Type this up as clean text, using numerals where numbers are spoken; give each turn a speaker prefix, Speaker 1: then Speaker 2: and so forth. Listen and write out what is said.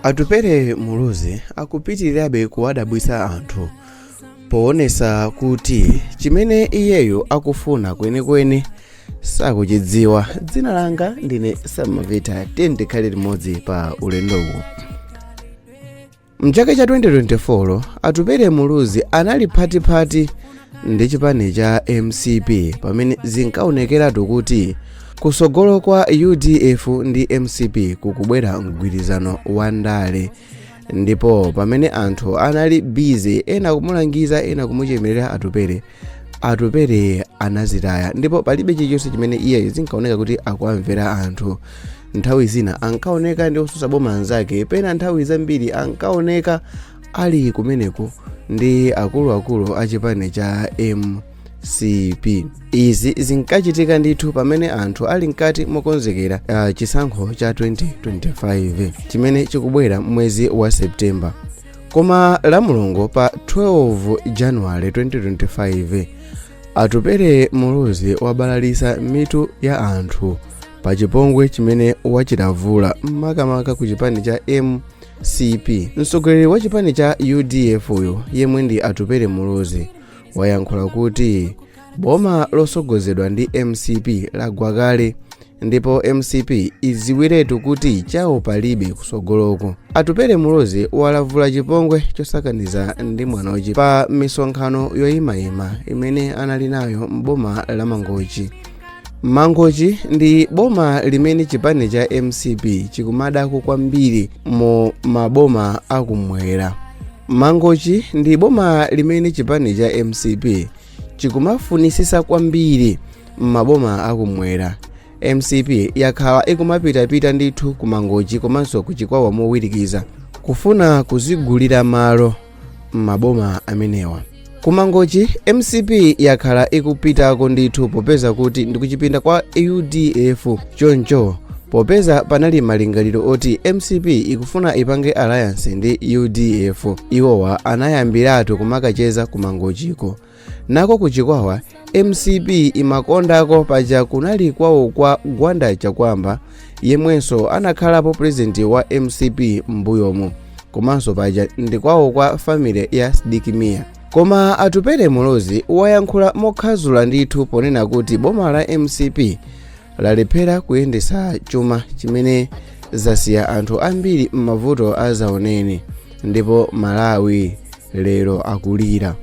Speaker 1: Atupere muluzi akupitirirabe kuwadabwisa anthu poonesa kuti chimene iyeyo akufuna kwenikweni sakuchidziwa. Dzina langa ndine Samavita, tikhale limodzi pa ulendowu. Mchaka cha 2024 Atupere muluzi anali phatiphati ndi chipani cha MCP pamene zinkaonekeratu kuti kusogolo kwa UDF ndi MCP kukubwera mgwirizano wa ndale, ndipo pamene anthu anali busy ena kumulangiza ena kumuchemerera Atupere anazitaya, ndipo palibe chilichonse chimene iye zinkaoneka kuti akuamvera anthu. Nthawi zina ankaoneka ndi osusa boma anzake, pena nthawi zambiri ankaoneka ali kumeneko ndi akuluakulu a chipani cha MCP. Izi zinkachitika ndithu pamene anthu ali mkati mokonzekera chisankho cha 2025 chimene chikubwera mwezi wa Septemba. Koma la Mulungu pa 12 January 2025 Atupere muluzi wabalalisa mitu ya anthu pa chipongwe chimene wachilavula makamaka ku chipani cha MCP. Mtsogoleri wa chipani cha UDF uyo yemwe ndi Atupere muluzi wayankhula kuti boma losogozedwa ndi MCP lagwa kale, ndipo MCP iziwiretu kuti chawo palibe kusogoloko. Atupere muluzi walavula chipongwe chosakaniza ndi mwanochi pa misonkhano yoyimayima imene anali nayo m'boma la Mangochi. Mangochi ndi boma limene chipani cha MCP chikumadako kwambiri mu maboma akumwera. Mangochi ndi boma limene chipani cha MCP chikumafunisisa kwambiri m'maboma akumwera. MCP yakhala ikumapitapita ndithu ku Mangochi komanso ku Chikwawa mowirikiza kufuna kuzigulira malo m'maboma amenewa. Ku Mangochi MCP yakhala ikupitako ndithu popeza kuti ndikuchipinda kwa UDF. Choncho popeza panali malingaliro oti MCP ikufuna ipange alliance ndi UDF, iwowa anayambiratu kumakacheza ku Mangochiko. Nako ku Chikwawa MCP imakondako paja kunali kwawo kwa Gwanda Chakwamba yemwenso anakhalapo president wa MCP mbuyomu, komanso paja ndi kwawo kwa family ya Sidikimia. Koma Atupere muluzi wayankhula mokhazula ndithu ponena kuti boma la MCP lalephera kuyendesa chuma chimene zasiya anthu ambiri m'mavuto azaoneni, ndipo Malawi lero akulira.